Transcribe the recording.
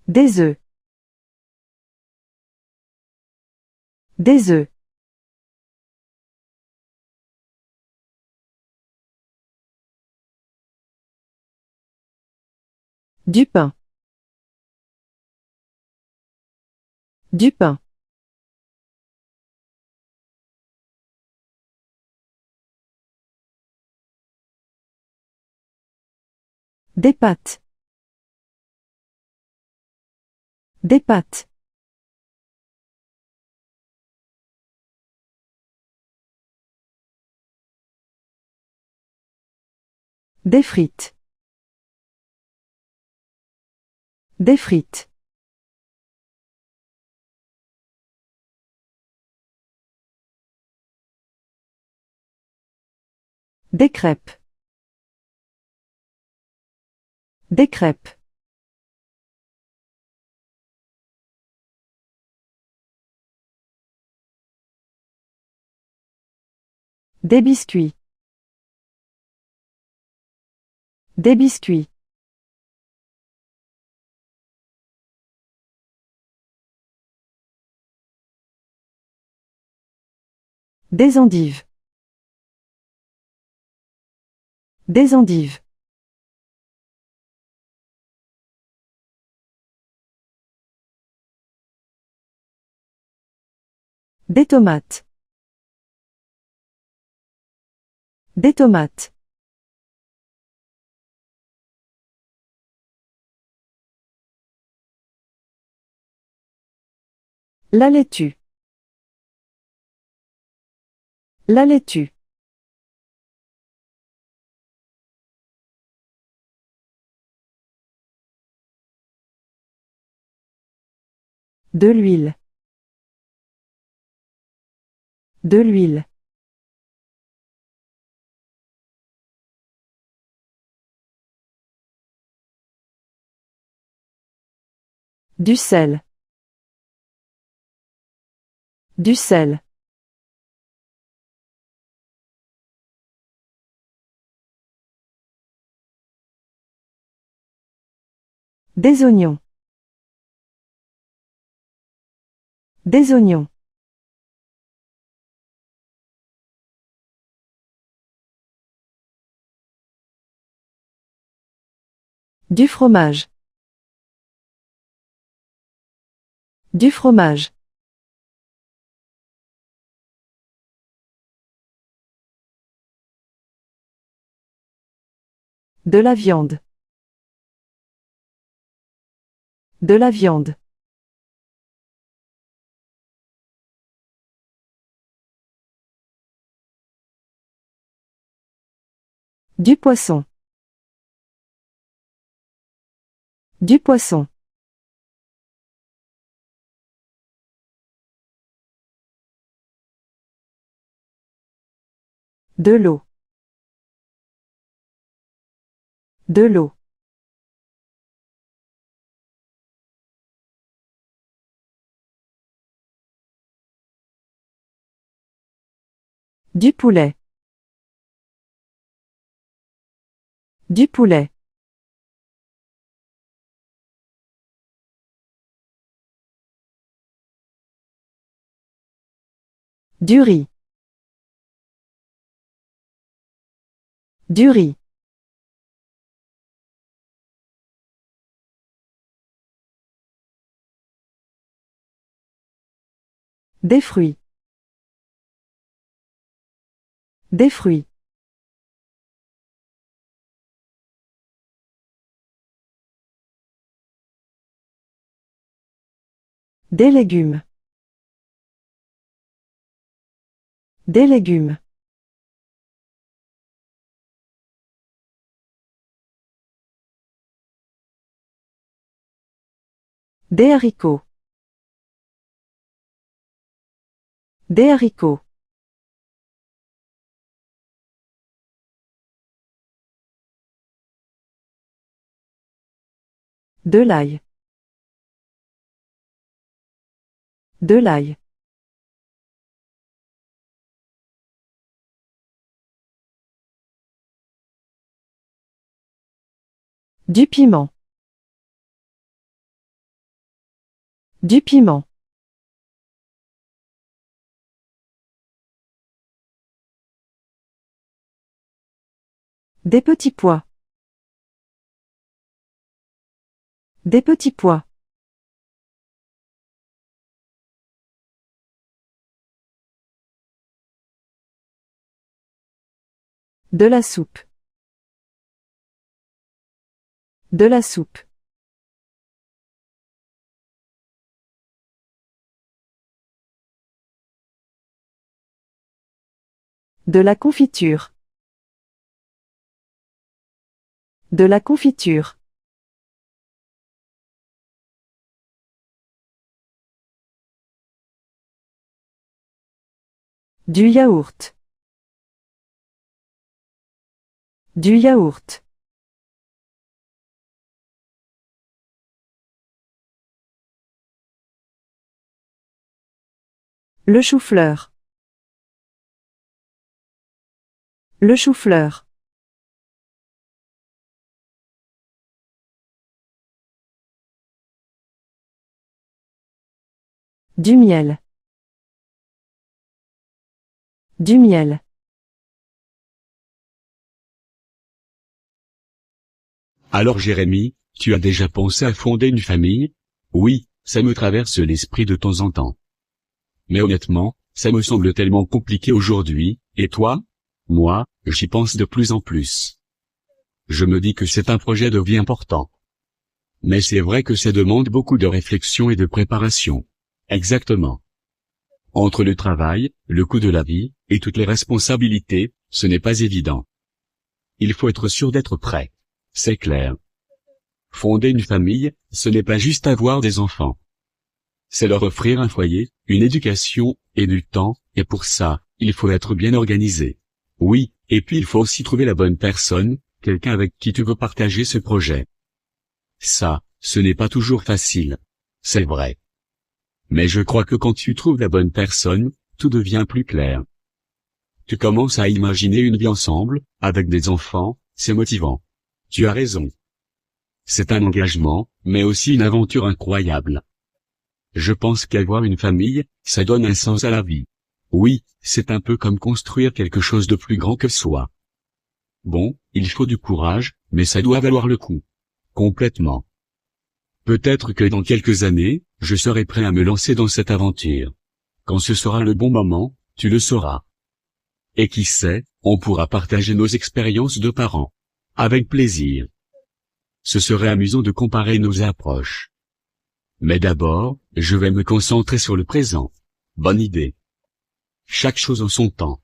Des œufs. Des œufs. Du pain. Du pain. Des pâtes. Des pâtes. Des frites. Des frites. Des crêpes. Des crêpes. Des biscuits. Des biscuits. Des endives. Des endives. Des tomates. Des tomates. La laitue. La laitue. De l'huile. De l'huile. Du sel. Du sel. Des oignons. Des oignons. Du fromage. Du fromage. De la viande. De la viande. Du poisson. Du poisson. De l'eau. De l'eau. Du poulet. Du poulet. Du riz. Du riz. Des fruits. Des fruits. Des légumes. Des légumes. Des haricots. Des haricots. De l'ail. De l'ail. Du piment. Du piment. Des petits pois. Des petits pois. De la soupe. De la soupe. De la confiture. De la confiture. Du yaourt. Du yaourt. Le chou-fleur. Le chou-fleur. Du miel. Du miel. Alors Jérémy, tu as déjà pensé à fonder une famille? Oui, ça me traverse l'esprit de temps en temps. Mais honnêtement, ça me semble tellement compliqué aujourd'hui, et toi? Moi, j'y pense de plus en plus. Je me dis que c'est un projet de vie important. Mais c'est vrai que ça demande beaucoup de réflexion et de préparation. Exactement. Entre le travail, le coût de la vie, et toutes les responsabilités, ce n'est pas évident. Il faut être sûr d'être prêt. C'est clair. Fonder une famille, ce n'est pas juste avoir des enfants. C'est leur offrir un foyer, une éducation, et du temps, et pour ça, il faut être bien organisé. Oui, et puis il faut aussi trouver la bonne personne, quelqu'un avec qui tu veux partager ce projet. Ça, ce n'est pas toujours facile. C'est vrai. Mais je crois que quand tu trouves la bonne personne, tout devient plus clair. Tu commences à imaginer une vie ensemble, avec des enfants, c'est motivant. Tu as raison. C'est un engagement, mais aussi une aventure incroyable. Je pense qu'avoir une famille, ça donne un sens à la vie. Oui, c'est un peu comme construire quelque chose de plus grand que soi. Bon, il faut du courage, mais ça doit valoir le coup. Complètement. Peut-être que dans quelques années, je serai prêt à me lancer dans cette aventure. Quand ce sera le bon moment, tu le sauras. Et qui sait, on pourra partager nos expériences de parents. Avec plaisir. Ce serait amusant de comparer nos approches. Mais d'abord, je vais me concentrer sur le présent. Bonne idée. Chaque chose en son temps.